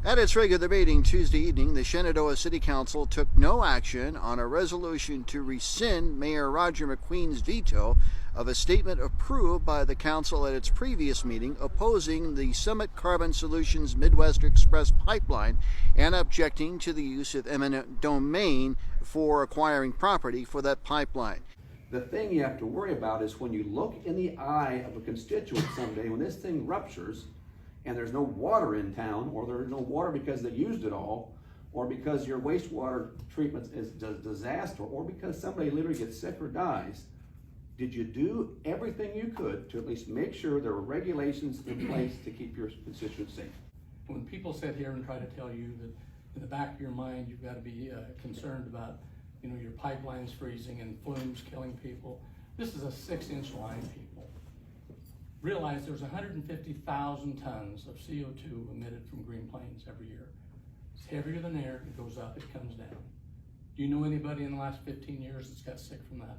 At its regular meeting Tuesday evening, the Shenandoah City Council took no action on a resolution to rescind Mayor Roger McQueen's veto of a statement approved by the council at its previous meeting opposing the Summit Carbon Solutions Midwest Express pipeline and objecting to the use of eminent domain for acquiring property for that pipeline. The thing you have to worry about is when you look in the eye of a constituent someday, when this thing ruptures, and there's no water in town, or there's no water because they used it all, or because your wastewater treatment is a disaster, or because somebody literally gets sick or dies, did you do everything you could to at least make sure there were regulations in place to keep your constituents safe? When people sit here and try to tell you that in the back of your mind you've got to be concerned about, your pipelines freezing and flumes killing people, this is a 6-inch line, people. Realize there's 150,000 tons of CO2 emitted from Green Plains every year. It's heavier than air, it goes up, it comes down. Do you know anybody in the last 15 years that's got sick from that?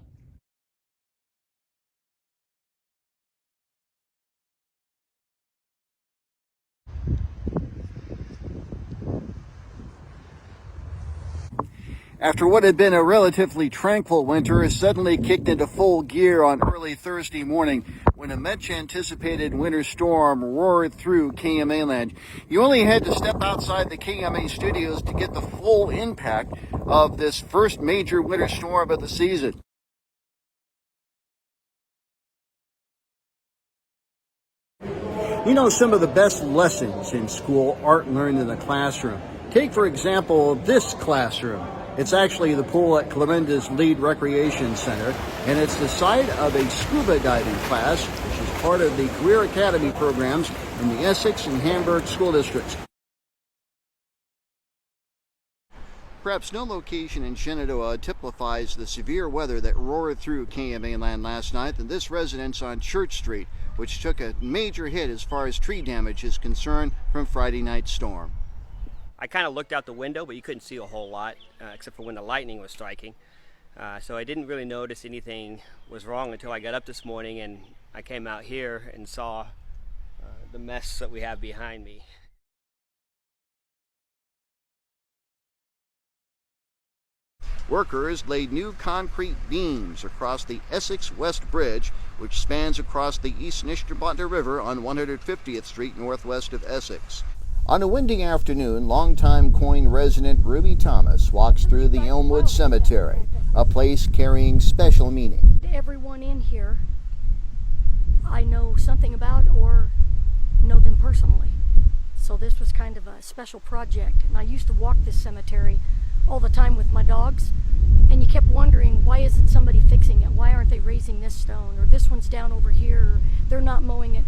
After what had been a relatively tranquil winter, suddenly kicked into full gear on early Thursday morning when a much-anticipated winter storm roared through KMA land. You only had to step outside the KMA studios to get the full impact of this first major winter storm of the season. Some of the best lessons in school aren't learned in the classroom. Take, for example, this classroom. It's actually the pool at Clarinda's Lead Recreation Center, and it's the site of a scuba diving class, which is part of the Career Academy programs in the Essex and Hamburg school districts. Perhaps no location in Shenandoah typifies the severe weather that roared through KMA land last night than this residence on Church Street, which took a major hit as far as tree damage is concerned from Friday night's storm. I kind of looked out the window, but you couldn't see a whole lot, except for when the lightning was striking. So I didn't really notice anything was wrong until I got up this morning and I came out here and saw the mess that we have behind me. Workers laid new concrete beams across the Essex West Bridge, which spans across the East Nishnabotna River on 150th Street northwest of Essex. On a windy afternoon, longtime Coyne resident Ruby Thomas walks through the Elmwood Cemetery, a place carrying special meaning. Everyone in here I know something about or know them personally. So this was kind of a special project. And I used to walk this cemetery all the time with my dogs, and you kept wondering, why isn't somebody fixing it? Why aren't they raising this stone? Or this one's down over here, or they're not mowing it.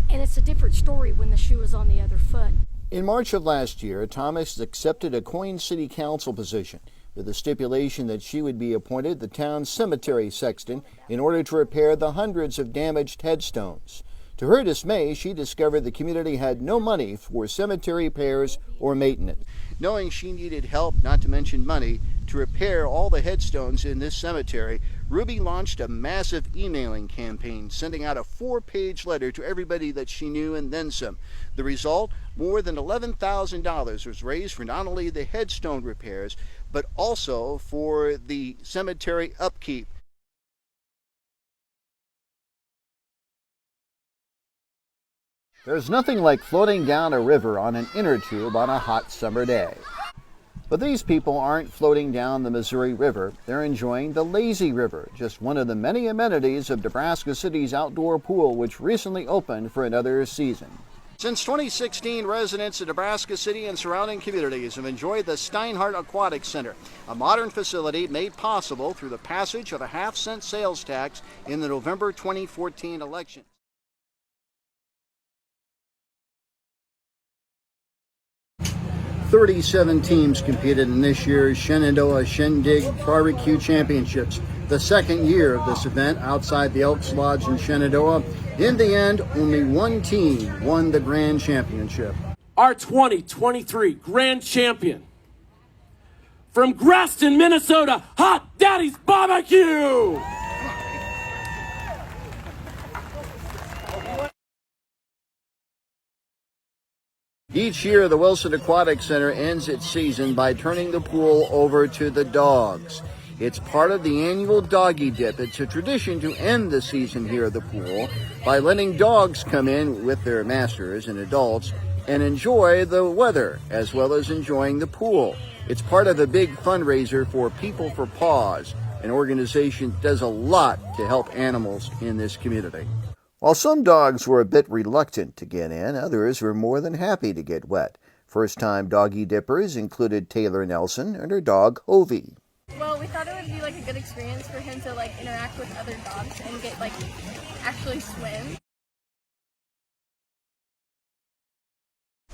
And it's a different story when the shoe is on the other foot. In March of last year, Thomas accepted a Coyne City Council position with the stipulation that she would be appointed the town's cemetery sexton in order to repair the hundreds of damaged headstones. To her dismay, she discovered the community had no money for cemetery repairs or maintenance. Knowing she needed help, not to mention money, to repair all the headstones in this cemetery, Ruby launched a massive emailing campaign, sending out a 4-page letter to everybody that she knew and then some. The result? More than $11,000 was raised for not only the headstone repairs, but also for the cemetery upkeep. There's nothing like floating down a river on an inner tube on a hot summer day. But these people aren't floating down the Missouri River. They're enjoying the lazy river, just one of the many amenities of Nebraska City's outdoor pool, which recently opened for another season. Since 2016, residents of Nebraska City and surrounding communities have enjoyed the Steinhardt Aquatic Center, a modern facility made possible through the passage of a half-cent sales tax in the November 2014 election. 37 teams competed in this year's Shenandoah Shindig Barbecue Championships, the second year of this event outside the Elks Lodge in Shenandoah. In the end, only one team won the grand championship. Our 2023 grand champion from Graston, Minnesota, Hot Daddy's Barbecue! Each year, the Wilson Aquatic Center ends its season by turning the pool over to the dogs. It's part of the annual doggy dip. It's a tradition to end the season here at the pool by letting dogs come in with their masters and adults and enjoy the weather as well as enjoying the pool. It's part of a big fundraiser for People for Paws, an organization that does a lot to help animals in this community. While some dogs were a bit reluctant to get in, others were more than happy to get wet. First-time doggy dippers included Taylor Nelson and her dog, Hovey. Well, we thought it would be like a good experience for him to interact with other dogs and get actually swim.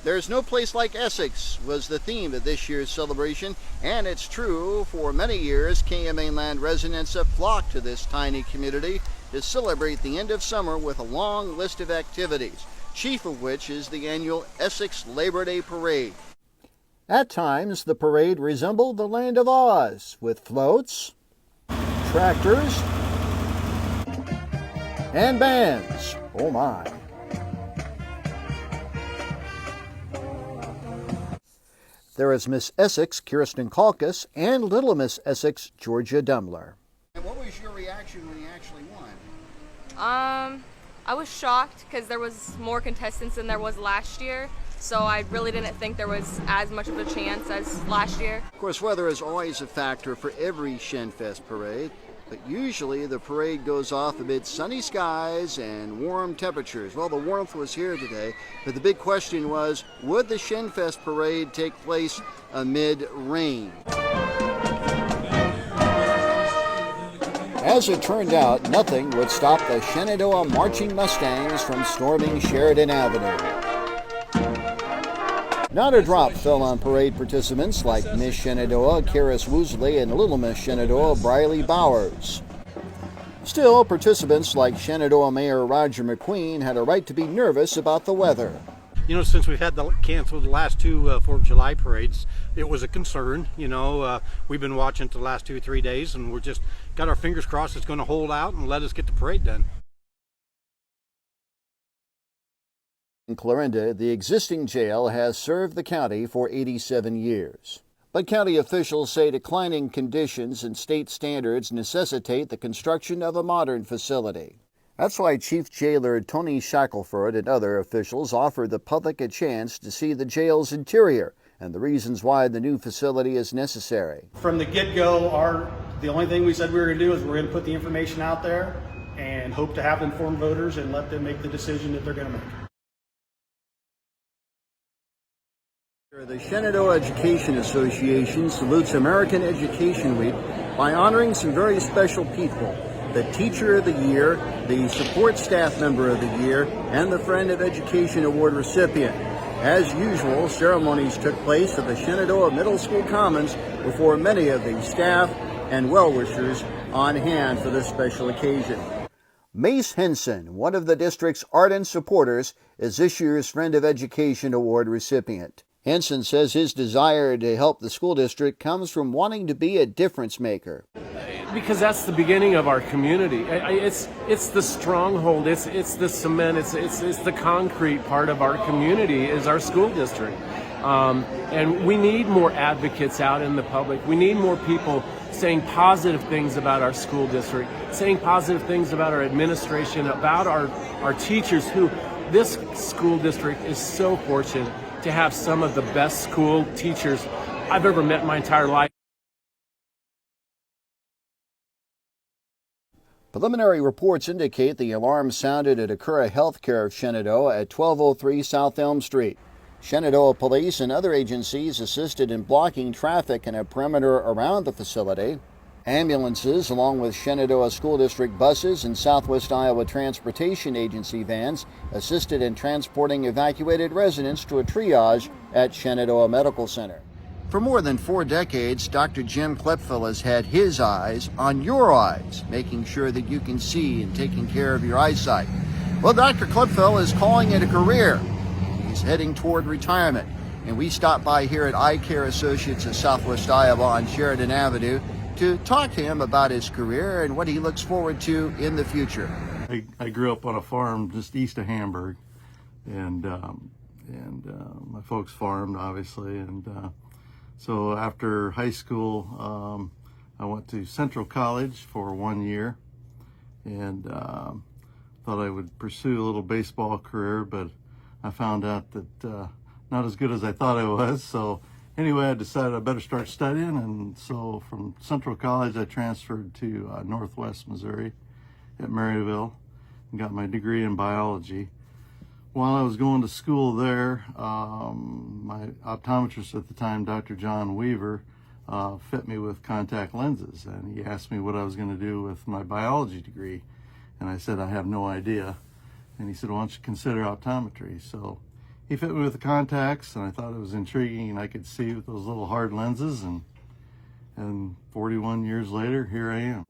There's no place like Essex was the theme of this year's celebration, and it's true. For many years, KMA land residents have flocked to this tiny community to celebrate the end of summer with a long list of activities, chief of which is the annual Essex Labor Day Parade. At times, the parade resembled the Land of Oz, with floats, tractors, and bands. Oh my. There is Miss Essex, Kirsten Kalkus, and Little Miss Essex, Georgia Dumler. And what was your reaction when you actually won? I was shocked because there was more contestants than there was last year, so I really didn't think there was as much of a chance as last year. Of course, weather is always a factor for every Shenfest parade, but usually the parade goes off amid sunny skies and warm temperatures. Well, the warmth was here today, but the big question was, would the Shenfest parade take place amid rain? As it turned out, nothing would stop the Shenandoah Marching Mustangs from storming Sheridan Avenue. Not a drop fell on parade participants like Miss Shenandoah, Karis Woosley, and Little Miss Shenandoah, Briley Bowers. Still, participants like Shenandoah Mayor Roger McQueen had a right to be nervous about the weather. You know, since we've had to cancel the last two 4th of July parades, it was a concern. You know, we've been watching it the last 2 or 3 days, and we're just got our fingers crossed it's going to hold out and let us get the parade done. In Clarinda, the existing jail has served the county for 87 years. But county officials say declining conditions and state standards necessitate the construction of a modern facility. That's why Chief Jailer Tony Shackelford and other officials offered the public a chance to see the jail's interior and the reasons why the new facility is necessary. From the get-go, the only thing we said we were going to do is we're going to put the information out there and hope to have informed voters and let them make the decision that they're going to make. The Shenandoah Education Association salutes American Education Week by honoring some very special people: the Teacher of the Year, the Support Staff Member of the Year, and the Friend of Education Award recipient. As usual, ceremonies took place at the Shenandoah Middle School Commons before many of the staff and well-wishers on hand for this special occasion. Mace Henson, one of the district's ardent supporters, is this year's Friend of Education Award recipient. Henson says his desire to help the school district comes from wanting to be a difference maker. Because that's the beginning of our community. It's the stronghold. It's the cement. It's the concrete part of our community is our school district. And we need more advocates out in the public. We need more people saying positive things about our school district, saying positive things about our administration, about our teachers, who this school district is so fortunate to have some of the best school teachers I've ever met in my entire life. Preliminary reports indicate the alarm sounded at Acura Healthcare of Shenandoah at 1203 South Elm Street. Shenandoah Police and other agencies assisted in blocking traffic in a perimeter around the facility. Ambulances, along with Shenandoah School District buses and Southwest Iowa Transportation Agency vans, assisted in transporting evacuated residents to a triage at Shenandoah Medical Center. For more than 4 decades, Dr. Jim Klepfel has had his eyes on your eyes, making sure that you can see and taking care of your eyesight. Well, Dr. Klepfel is calling it a career. He's heading toward retirement, and we stopped by here at Eye Care Associates of Southwest Iowa on Sheridan Avenue to talk to him about his career and what he looks forward to in the future. I grew up on a farm just east of Hamburg, and and my folks farmed, obviously, and so after high school, I went to Central College for 1 year, and thought I would pursue a little baseball career, but I found out that not as good as I thought I was. So anyway, I decided I better start studying, and so from Central College I transferred to Northwest Missouri at Maryville and got my degree in biology. While I was going to school there, my optometrist at the time, Dr. John Weaver, fit me with contact lenses, and he asked me what I was going to do with my biology degree, and I said I have no idea. And he said, why don't you consider optometry? So he fit me with the contacts, and I thought it was intriguing, and I could see with those little hard lenses, and 41 years later, here I am.